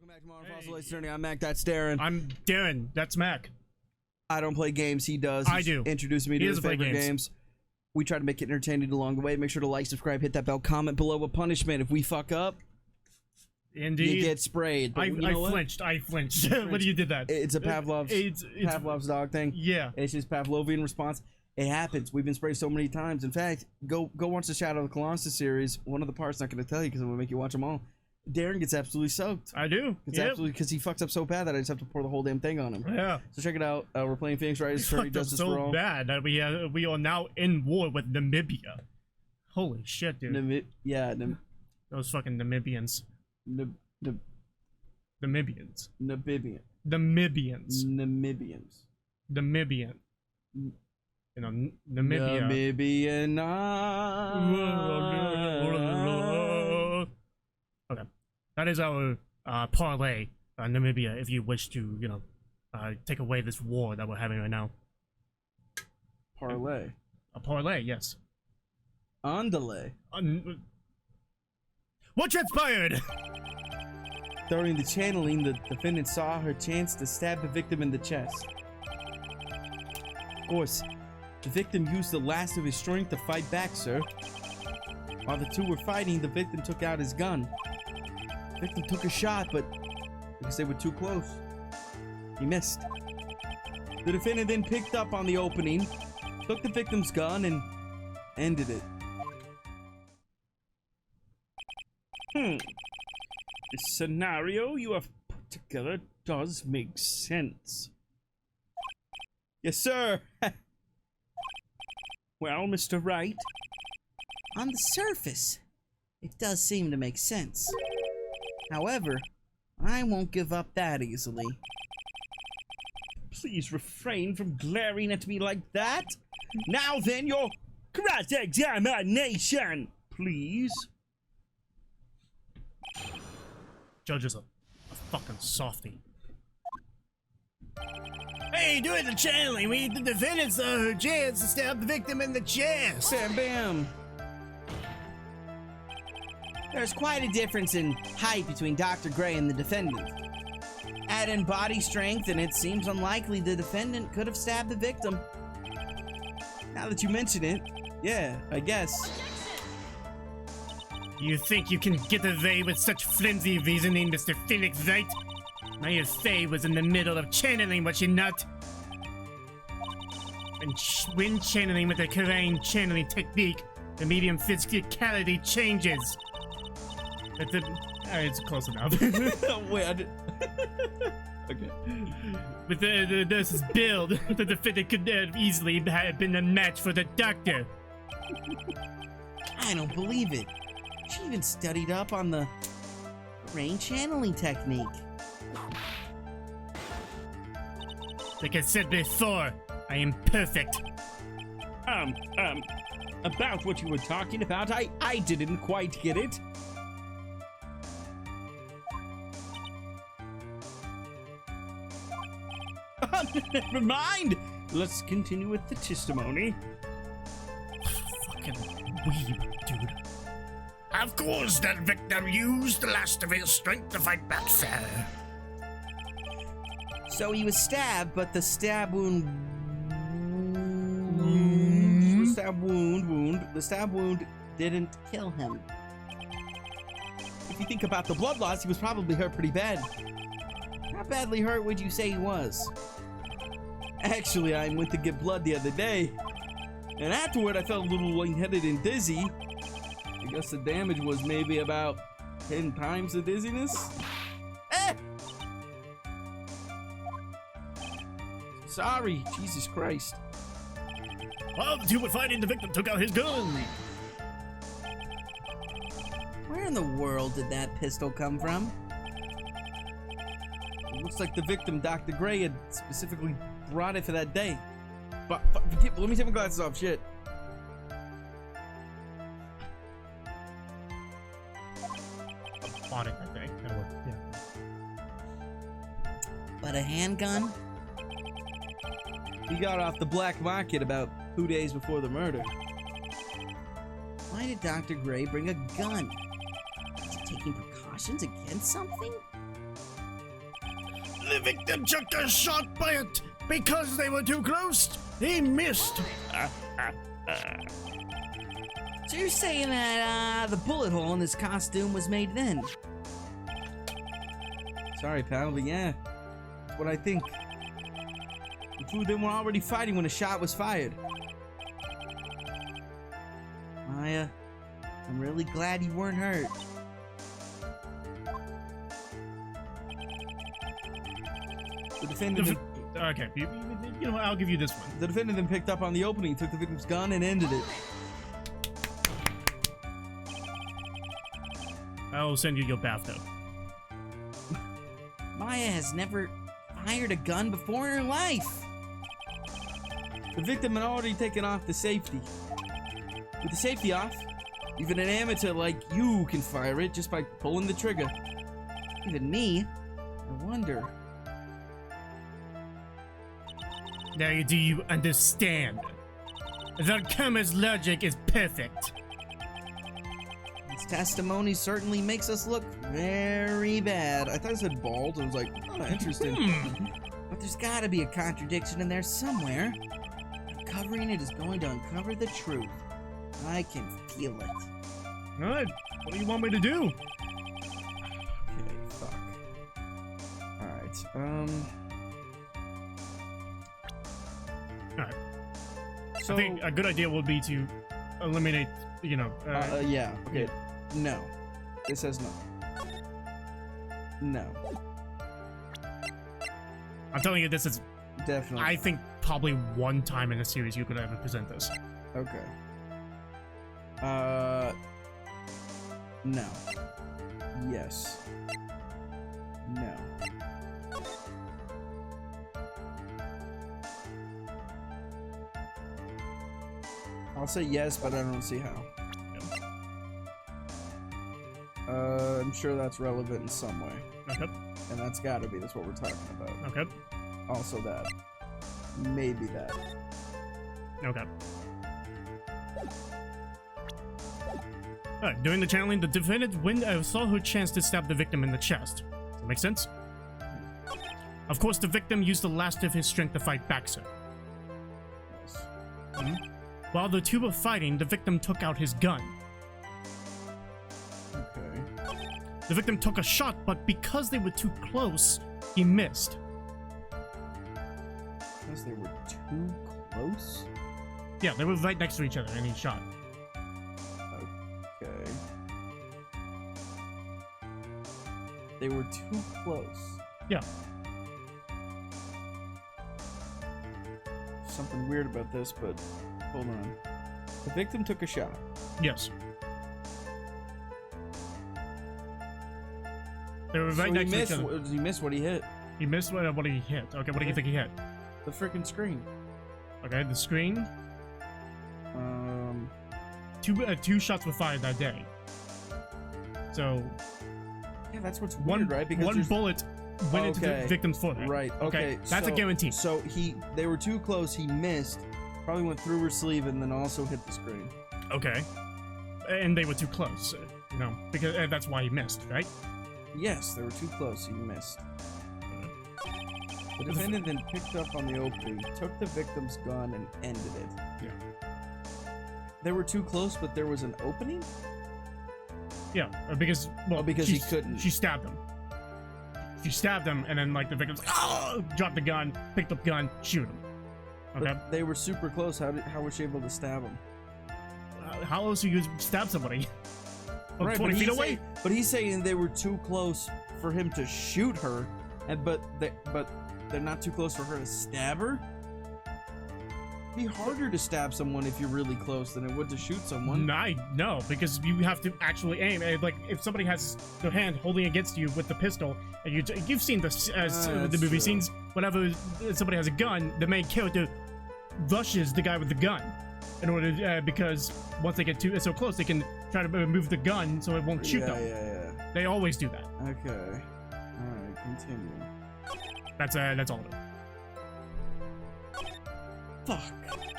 Welcome back to Modern Fossil Journey. I'm Mac, that's Darren. I'm Darren, that's Mac. I don't play games, he does. I do. Introducing me to his favorite games. We try to make it entertaining along the way. Make sure to like, subscribe, hit that bell, comment below a punishment. If we fuck up, indeed, you get sprayed. I flinched. When you did that. It's a Pavlov's Pavlov's dog thing. Yeah. It's just Pavlovian response. It happens. We've been sprayed so many times. In fact, go watch the Shadow of the Colossus series. One of the parts, not going to tell you because I'm going to make you watch them all. Darren gets absolutely soaked. I do. It's absolutely because he fucks up so bad that I just have to pour the whole damn thing on him. Yeah. So check it out. We're playing Phoenix Wright Attorney Justice for All. So bad that we are now in war with Namibia. Holy shit, dude. Those fucking Namibians. Namibian. Namibian. You know, Namibia. Namibian. Okay. That is our parlay, Namibia, if you wish to, you know, take away this war that we're having right now. Parlay. A parlay, yes. Andale. What transpired? During the channeling, the defendant saw her chance to stab the victim in the chest. Of course, the victim used the last of his strength to fight back, sir. While the two were fighting, the victim took out his gun. The victim took a shot, but because they were too close, he missed. The defendant then picked up on the opening, took the victim's gun, and ended it. The scenario you have put together does make sense. Yes, sir. Well, Mr. Wright, on the surface, it does seem to make sense. However, I won't give up that easily. Please refrain from glaring at me like that. Now then, your cross-examination, please. Judge is a fucking softie. Hey, during the channeling, we the defendants her chance to stab the victim in the chest. Bam, bam. There's quite a difference in height between Dr. Gray and the defendant. Add in body strength, and it seems unlikely the defendant could have stabbed the victim. Now that you mention it, yeah, I guess. You think you can get away with such flimsy reasoning, Mr. Phoenix Wright? My Faye was in the middle of channeling, was she not? When channeling with the correct channeling technique, the medium physicality changes. It's close enough. Wait, I did... Okay. With the nurse's build, the defendant could easily have been a match for the doctor. I don't believe it. She even studied up on the brain channeling technique. Like I said before, I am perfect. About what you were talking about, I didn't quite get it. Never mind. Let's continue with the testimony. Fucking weeb, dude. Of course, that victim used the last of his strength to fight back, sir. So he was stabbed, but the stab wound... The stab wound didn't kill him. If you think about the blood loss, he was probably hurt pretty bad. How badly hurt would you say he was? Actually, I went to get blood the other day, and afterward I felt a little lightheaded and dizzy. I guess the damage was maybe about 10 times the dizziness. Sorry, Jesus Christ. While the two were fighting, the victim took out his gun. Where in the world did that pistol come from? It looks like the victim, Dr. Gray, had specifically brought it for that day. But let me take my glasses off. Shit. Bought it, I think. Yeah. But a handgun? He got off the black market about 2 days before the murder. Why did Dr. Gray bring a gun? Is he taking precautions against something? The victim took a shot, but because they were too close, he missed. So you're saying that the bullet hole in his costume was made then? Sorry, pal, but yeah, that's what I think. The two of them were already fighting when a shot was fired. Maya, I'm really glad you weren't hurt. The defendant... Okay, you know what? I'll give you this one. The defendant then picked up on the opening, took the victim's gun, and ended it. I'll send you your bathtub. Maya has never fired a gun before in her life. The victim had already taken off the safety. With the safety off, even an amateur like you can fire it just by pulling the trigger. Even me, I wonder. Now, do you understand? The Karma's logic is perfect. His testimony certainly makes us look very bad. I thought it said bald. I was like, oh, interesting. But there's gotta be a contradiction in there somewhere. Uncovering it is going to uncover the truth. I can feel it. Alright, what do you want me to do? Okay, fuck. Alright, Alright. So, I think a good idea would be to eliminate, you know... yeah, okay. No. It says no. No. I'm telling you, this is... Definitely. I think probably one time in a series you could ever present this. Okay. No. Yes. No. I'll say yes, but I don't see how. I'm sure that's relevant in some way. Okay. And that's gotta be, that's what we're talking about. Okay. Also that. Maybe that. Okay. Alright, during the channeling, the defendant saw her chance to stab the victim in the chest. Does that make sense? Of course, the victim used the last of his strength to fight back, sir. Yes. While the two were fighting, the victim took out his gun. Okay. The victim took a shot, but because they were too close, he missed. Because they were too close? Yeah, they were right next to each other, and he shot. Okay. They were too close. Yeah. Something weird about this, but hold on. The victim took a shot. Yes. They were right So next to each other. he missed what he hit. He missed what he hit. Okay, what do you think he hit? The freaking screen. Okay, the screen. Two shots were fired that day. So Yeah, that's what's one weird, right? Because one there's- bullet went into the victim's forehead. Right. Okay. That's a guarantee. So they were too close. He missed. Probably went through her sleeve and then also hit the screen. Okay. And they were too close, you know, because that's why he missed, right? Yes, they were too close. He missed. The defendant then picked up on the opening, took the victim's gun, and ended it. Yeah. They were too close, but there was an opening? Yeah, because because he couldn't. She stabbed him. She stabbed him, and then like the victim's dropped the gun, picked up the gun, shoot him. Okay. But they were super close. How was she able to stab him? How else do you stab somebody? From Right, 20 feet away? But he's saying they were too close for him to shoot her, but they're not too close for her to stab her. It'd be harder to stab someone if you're really close than it would to shoot someone. No, because you have to actually aim. Like if somebody has their hand holding against you with the pistol, and you've seen the movie scenes. Whenever somebody has a gun, the main character rushes the guy with the gun in order because once they get so close, they can try to move the gun so it won't shoot them. Yeah. They always do that. Okay. All right. Continue. That's all of it. Fuck.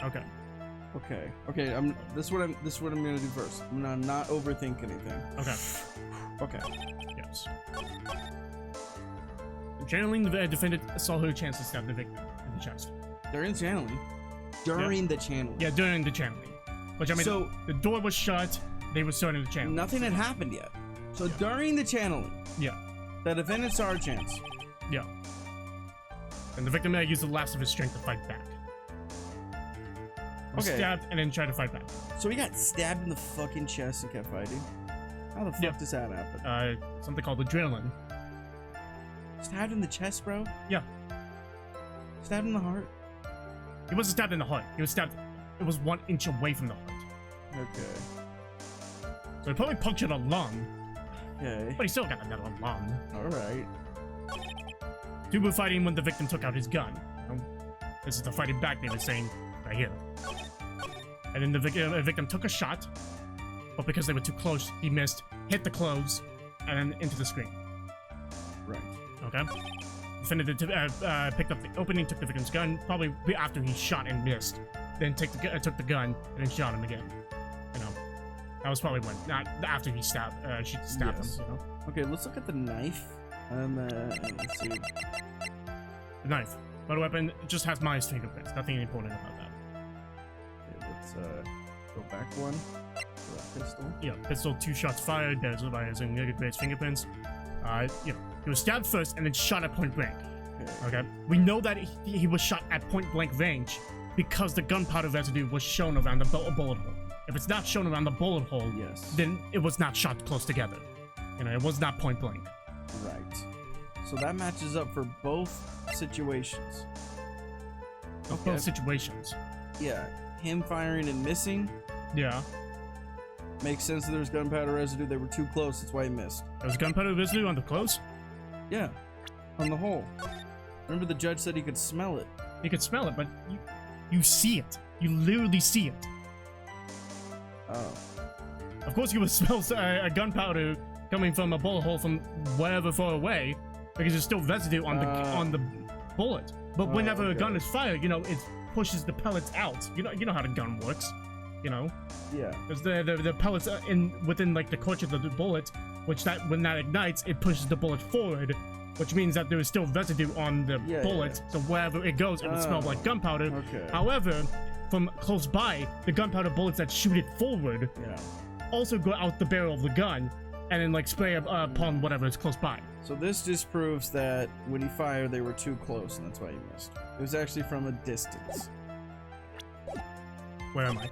Okay. Okay. This is what I'm gonna do first. I'm gonna not overthink anything. Okay. Okay. Yes. Channeling, the defendant saw her chance to stab the victim in the chest. During channeling. During the channeling. Yeah, during the channeling. Which, I mean, So- the door was shut, they were starting to channel. Nothing had happened yet. So during the channeling, Yeah, the defendant saw her chance. yeah. And the victim used the last of his strength to fight back. Was Okay. stabbed and then tried to fight back. So he got stabbed in the fucking chest and kept fighting. How the fuck Yeah. does that happen? Something called adrenaline. Stabbed in the chest, bro? Yeah. Stabbed in the heart? He wasn't stabbed in the heart. He was stabbed. It was 1 inch away from the heart. Okay. So he probably punctured a lung, Okay. but he still got another lung. Alright. Two were fighting when the victim took out his gun. This is the fighting back they were saying right here. And then the victim took a shot, but because they were too close, he missed, hit the clothes, and then into the screen. Right. Okay? Defendant picked up the opening, took the victim's gun, probably after he shot and missed. Then took the gun and then shot him again. You know, that was probably when, not after he stabbed, she stabbed Yes. him. You know, Okay, let's look at the knife. Let's see. the knife, but weapon just has Maya's fingerprints. Nothing important about that. Okay, let's go back one. For that pistol. Yeah, pistol, 2 shots fired. There's Maya's fingerprints. You know, he was stabbed first and then shot at point blank. Okay. Okay, we know that he was shot at point blank range because the gunpowder residue was shown around the bullet hole. If it's not shown around the bullet hole, Yes. then it was not shot close together. You know, it was not point blank. Right. So that matches up for both situations. Okay. Both situations. Yeah. Him firing and missing Yeah, makes sense that there was gunpowder residue. They were too close. That's why he missed. there was gunpowder residue on the clothes. Yeah. On the hole. Remember the judge said he could smell it. You could smell it, but you see it. You literally see it. Oh. Of course, you would smell a gunpowder coming from a bullet hole from wherever far away, because there's still residue on the bullet. But whenever a gun is fired, you know, it pushes the pellets out. You know how the gun works. You know, Yeah. there's the pellets within like the cartridge of the bullet, which when that ignites, it pushes the bullet forward, which means that there is still residue on the bullet. So wherever it goes, it will smell like gunpowder. Okay. However, from close by, the gunpowder bullets that shoot it forward Yeah. also go out the barrel of the gun and then like spray upon whatever is close by. So this disproves that when he fired, they were too close, and that's why he missed. It was actually from a distance. Where am I?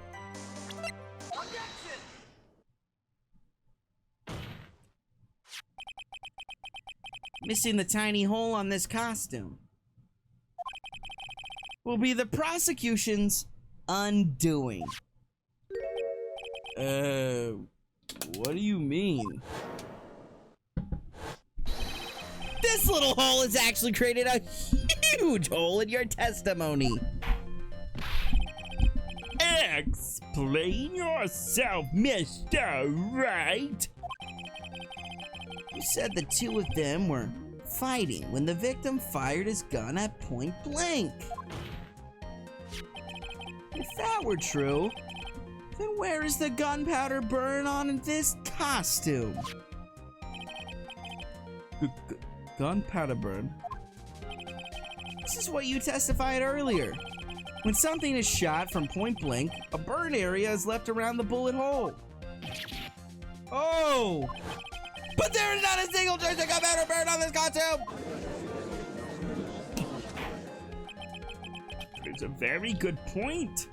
Missing the tiny hole on this costume will be the prosecution's undoing. What do you mean? This little hole has actually created a huge hole in your testimony. Explain yourself, Mr. Right. You said the two of them were fighting when the victim fired his gun at point blank. If that were true, then where is the gunpowder burn on this costume? Gunpowder burn? This is what you testified earlier. When something is shot from point blank, a burn area is left around the bullet hole. Oh! But there is not a single trace of gunpowder burn on this costume! It's a very good point.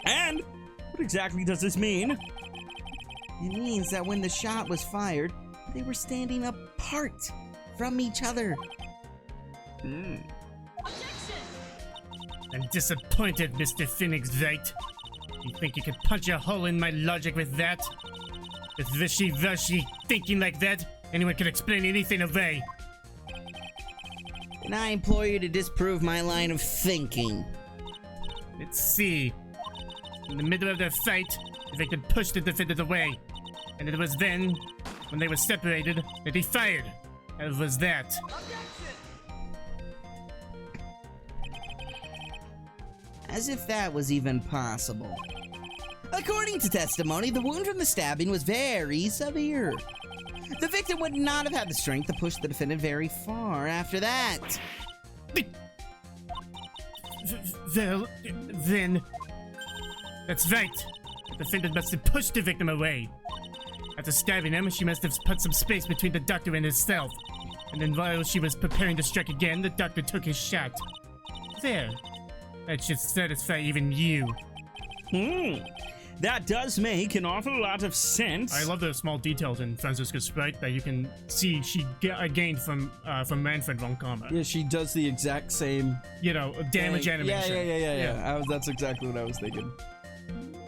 And what exactly does this mean? It means that when the shot was fired, they were standing apart from each other. I'm disappointed, Mr. Phoenix Wright. You think you could punch a hole in my logic with that? With wishy-washy thinking like that, anyone can explain anything away. And I implore you to disprove my line of thinking. Let's see. In the middle of their fight, the victim pushed the defendant away. And it was then, when they were separated, that he fired. And it was that. As if that was even possible. According to testimony, the wound from the stabbing was very severe. The victim would not have had the strength to push the defendant very far after that. Well, then... That's right. The defendant must have pushed the victim away. After stabbing him, she must have put some space between the doctor and herself. And then while she was preparing to strike again, the doctor took his shot. There. That should satisfy even you. That does make an awful lot of sense. I love the small details in Franziska's sprite that you can see she gained from Manfred von Karma. Yeah, she does the exact same... You know, damage animation. Yeah. That's exactly what I was thinking.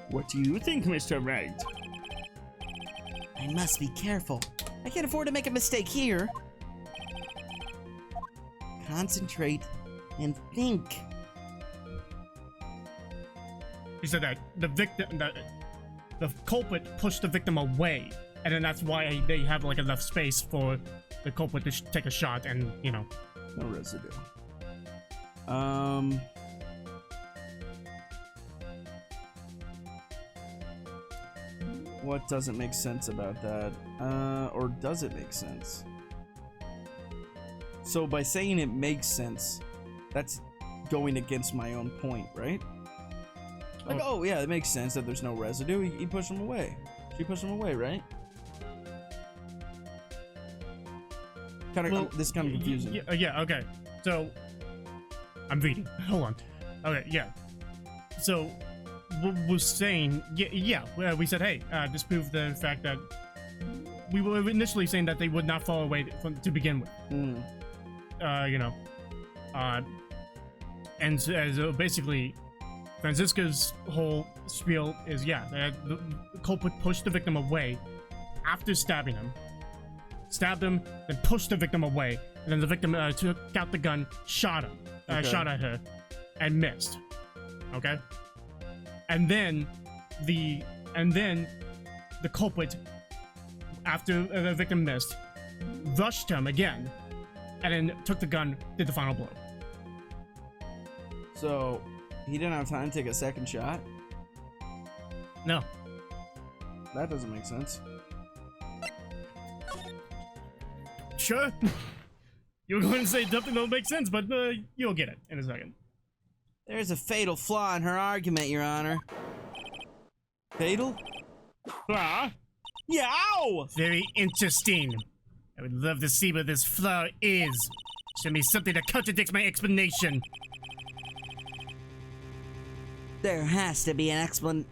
What do you think, Mr. Wright? I must be careful. I can't afford to make a mistake here. Concentrate and think. He said that the culprit pushed the victim away, and then that's why they have like enough space for the culprit to take a shot, and you know, no residue. What doesn't make sense about that? Or does it make sense? So by saying it makes sense, that's going against my own point, right? Like, oh yeah, it makes sense that there's no residue. He pushed him away. She pushed him away, right? This kind of confusing. Yeah, okay. So, I'm reading. Hold on. Okay, yeah. So, we're saying, we said, hey, disprove the fact that we were initially saying that they would not fall away to begin with. You know. And so basically, Franziska's whole spiel is, the culprit pushed the victim away after stabbing him. Stabbed him, then pushed the victim away, and then the victim took out the gun, shot him, shot at her, and missed. Okay? And then the culprit, after the victim missed, rushed him again, and then took the gun, did the final blow. So, he didn't have time to take a second shot? No. That doesn't make sense. Sure. You were going to say something that will make sense, but you'll get it in a second. There's a fatal flaw in her argument, Your Honor. Fatal? Yow! Very interesting. I would love to see what this flaw is. Show me something that contradicts my explanation. There has to be an explanation.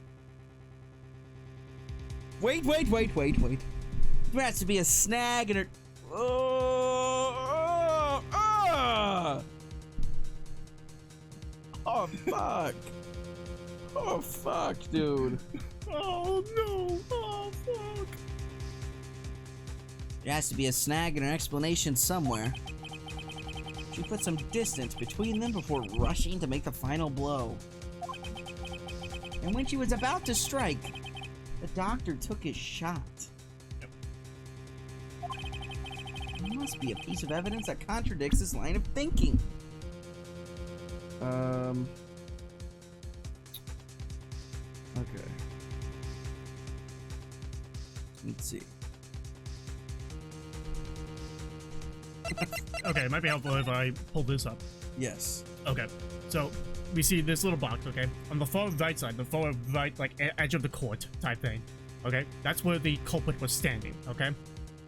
Wait. There has to be a snag in her. Oh, fuck. Oh, fuck, dude. Oh, no. Oh, fuck. There has to be a snag in her explanation somewhere. She put some distance between them before rushing to make the final blow. And when she was about to strike, the doctor took his shot. There must be a piece of evidence that contradicts this line of thinking. Okay. Let's see. Okay, it might be helpful if I pull this up. Yes. Okay, so we see this little box, okay? On the far right side, the far right, like, edge of the court type thing, okay? That's where the culprit was standing, okay?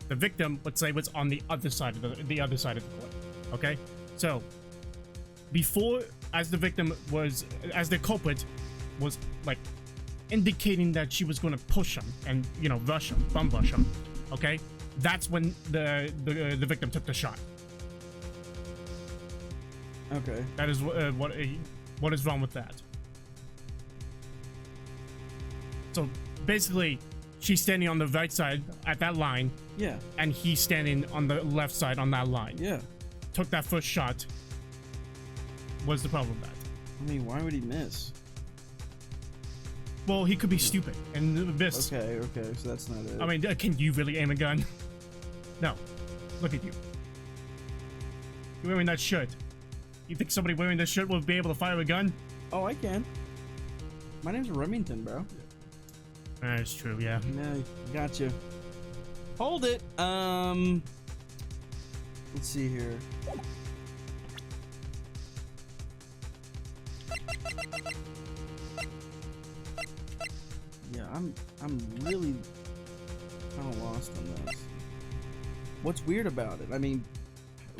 The victim, let's say, was on the other side of the other side of the court, okay? So, before, as the culprit was, like, indicating that she was going to push him and, you know, bum rush him, okay? That's when the victim took the shot. Okay. That is what is wrong with that. So basically, she's standing on the right side at that line. Yeah. And he's standing on the left side on that line. Yeah. Took that first shot. What's the problem with that? I mean, why would he miss? Well, he could be stupid and miss. Okay, so that's not it. I mean, can you really aim a gun? No. Look at you. You're wearing that shirt. You think somebody wearing this shirt will be able to fire a gun? Oh, I can. My name's Remington, bro. That's true, yeah. Yeah, gotcha. Hold it. Let's see here. Yeah, I'm really kind of lost on this. What's weird about it? I mean,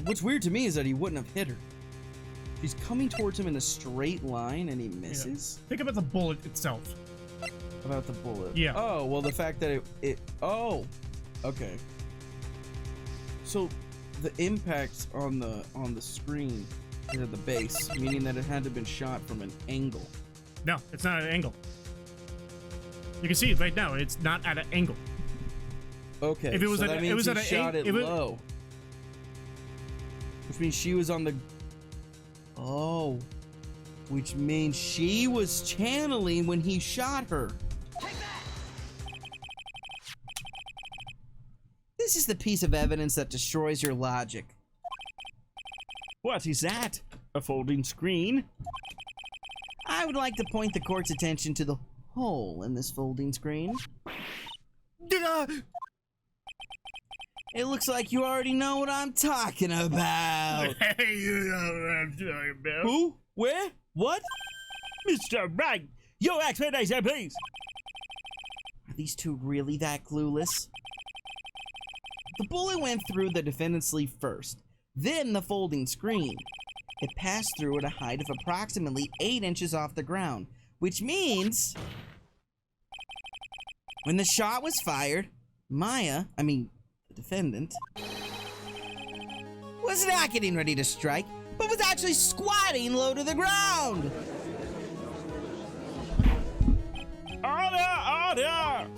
what's weird to me is that he wouldn't have hit her. He's coming towards him in a straight line and he misses. Yeah. Think about the bullet itself. About the bullet. Yeah. Oh, well, the fact that oh, okay. So the impact on the screen is at the base, meaning that it had to have been shot from an angle. No, it's not at an angle. You can see it right now. It's not at an angle. Okay. If it was so at, that means it was he at an shot it angle. low, which means she was on the. Oh, which means she was channeling when he shot her. This is the piece of evidence that destroys your logic. What is that? A folding screen? I would like to point the court's attention to the hole in this folding screen. It looks like you already know what I'm talking about. Hey, you know what I'm talking about. Who? Where? What? Mr. Wright, your explanation, please. Are these two really that clueless? The bullet went through the defendant's sleeve first, then the folding screen. It passed through at a height of approximately 8 inches off the ground, which means when the shot was fired, the defendant, was not getting ready to strike, but was actually squatting low to the ground. Order!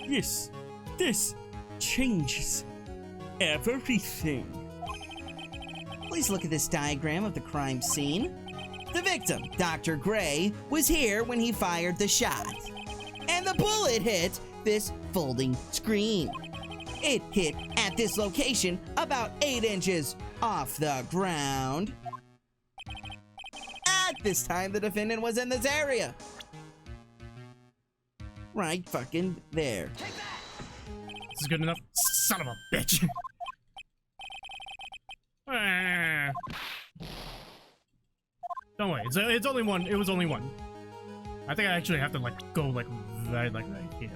Yes, this changes everything. Please look at this diagram of the crime scene. The victim, Dr. Gray, was here when he fired the shot. And the bullet hit this folding screen. It hit at this location about 8 inches off the ground. At this time, the defendant was in this area. Right fucking there. This is good enough. Son of a bitch. Don't worry. It's only one. It was only one. I think I actually have to go right here.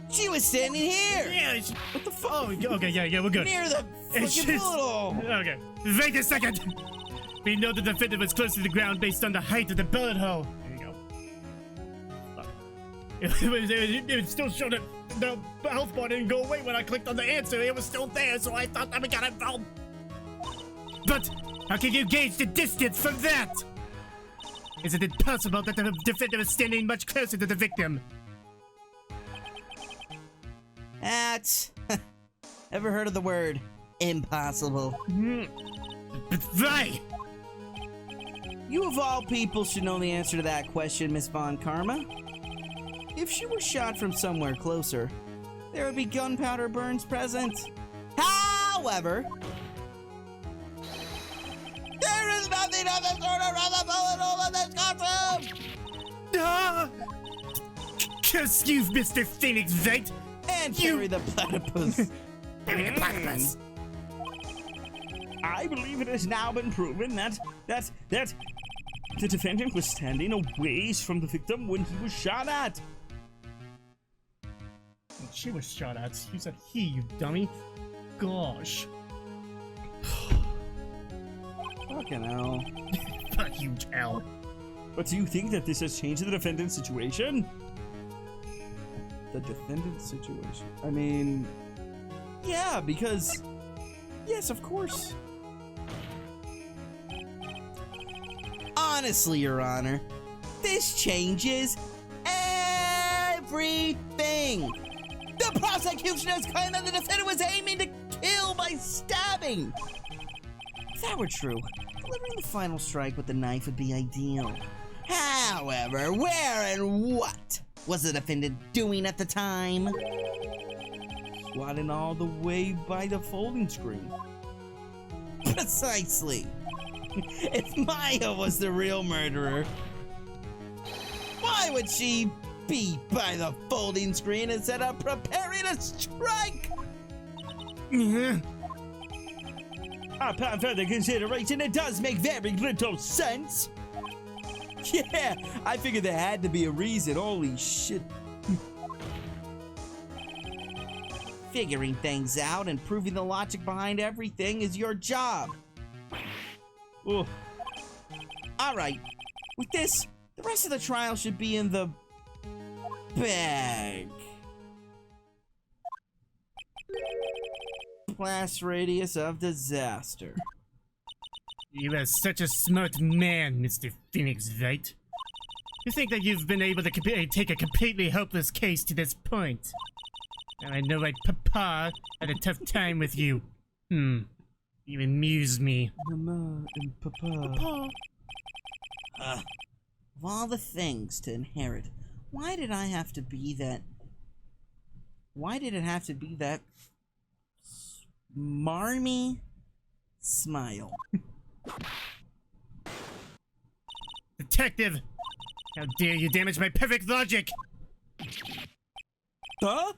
She was standing here. Yeah. What the fuck? Oh, okay. Yeah. We're good. Near the It's fucking just- bullet hole. Okay. Wait a second. We know the defendant was close to the ground based on the height of the bullet hole. There you go. It still showed that the health bar didn't go away when I clicked on the answer. It was still there, so I thought that we got involved. But how can you gauge the distance from that? Isn't it possible that the defendant was standing much closer to the victim? That's... Ever heard of the word impossible? But why? You of all people should know the answer to that question, Miss Von Karma. If she was shot from somewhere closer, there would be gunpowder burns present. However, there is nothing of the sort around the bullet hole in this courtroom! Curse you, Mr. Phoenix Wright! And carry the platypus. I believe it has now been proven that the defendant was standing a ways from the victim when he was shot at. She was shot at. You said he, you dummy. Gosh. Fucking hell. A huge L. But do you think that this has changed the defendant's situation? The defendant's situation? I mean... Yeah, because... Yes, of course. Honestly, Your Honor, this changes everything. The prosecution has claimed that the defendant was aiming to kill by stabbing. If that were true, delivering the final strike with the knife would be ideal. However, where and what was the defendant doing at the time? Squatting all the way by the folding screen. Precisely. If Maya was the real murderer, why would she Be by the folding screen instead of preparing to strike! Upon further consideration, it does make very little sense. Yeah, I figured there had to be a reason. Holy shit. Figuring things out and proving the logic behind everything is your job. Oh, Alright, with this, the rest of the trial should be in the bag. Blast radius of disaster. You are such a smart man, Mr. Phoenix, right? You think that you've been able to take a completely hopeless case to this point. And I know my papa had a tough time with you. You amuse me. Mama and Papa. Of all the things to inherit, why did I have to be that? Why did it have to be that smarmy smile? Detective! How dare you damage my perfect logic! Huh?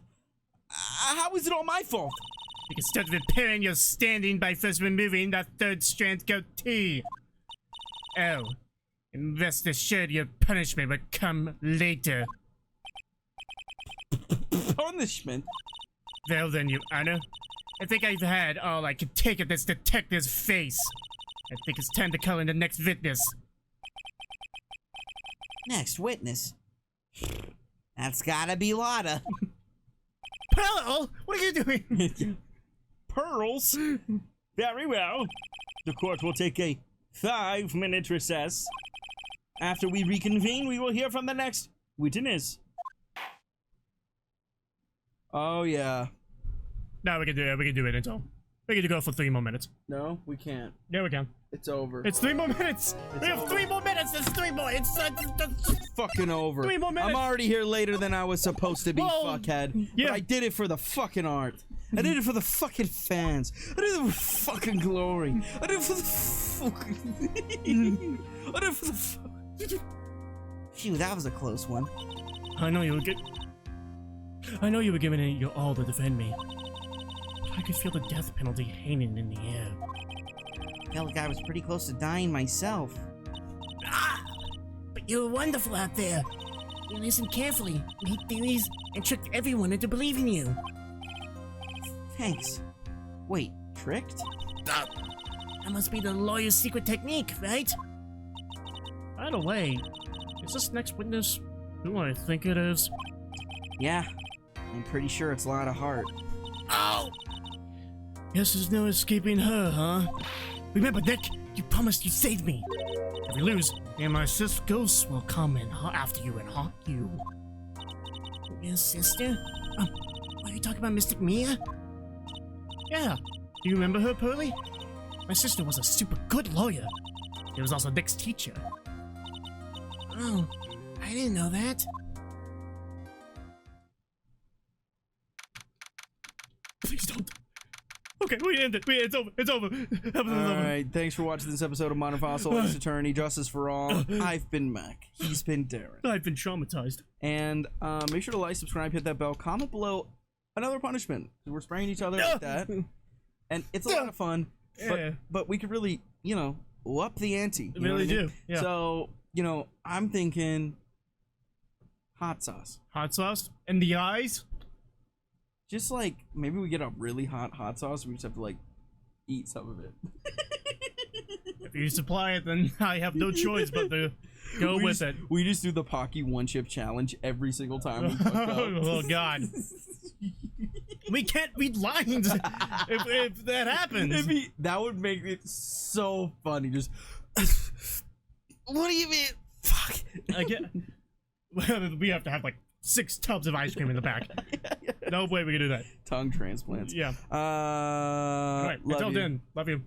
How is it all my fault? You can start repairing your standing by first removing that third strand goatee. Oh, and rest assured your punishment will come later. Punishment? Well then, Your Honor, I think I've had all I could take of this detective's face. I think it's time to call in the next witness. Next witness? That's gotta be Lotta. Pearl, what are you doing? pearls? Very well. The court will take a 5-minute recess. After we reconvene, we will hear from the next witness. Oh yeah. No, we can do it. We can do it until we can go for 3 more minutes. No, we can't. Yeah, we can. It's over. It's 3 more minutes. We have 3 more minutes. It's 3 more. It's fucking over. 3 more minutes. I'm already here later than I was supposed to be, Whoa. fuckhead. Yeah. But I did it for the fucking art. I did it for the fucking fans. I did it for fucking glory. I did it for the fucking. I did it for the. Phew, that was a close one. I know you were giving it your all to defend me. But I could feel the death penalty hanging in the air. Hell, like I was pretty close to dying myself. But you were wonderful out there. You listened carefully, made theories, and tricked everyone into believing you. Thanks. Wait, tricked? That must be the lawyer's secret technique, right? By the way, is this next witness who I think it is? Yeah, I'm pretty sure it's Lotta Hart. Oh! Guess there's no escaping her, huh? Remember, Nick, you promised you'd save me. If we lose, me and my sis ghosts will come and after you and haunt you. Your sister? Are you talking about Mystic Mia? Yeah. Do you remember her, Pearly? My sister was a super good lawyer. She was also Nick's teacher. Oh, I didn't know that. Please don't. Okay, we end it. It's over. It's over. Alright, thanks for watching this episode of Modern Fossil Ace Attorney, Justice for All. I've been Mac. He's been Darren. I've been traumatized. And make sure to like, subscribe, hit that bell, comment below another punishment. We're spraying each other like that. And it's a lot of fun. But we could really, you know, up the ante. You Really know what I mean? do. Yeah. So, you know, I'm thinking hot sauce. Hot sauce in the eyes. Just like maybe we get a really hot sauce. We just have to like eat some of it. If you supply it, then I have no choice but to go with it. We just do the Pocky one chip challenge every single time we fuck up. Oh God. We can't read lines if that happens. That would make it so funny. Just what do you mean? Fuck. I get. We have to have like 6 tubs of ice cream in the back. No way we can do that. Tongue transplants. Yeah. All All right. Until then, love you.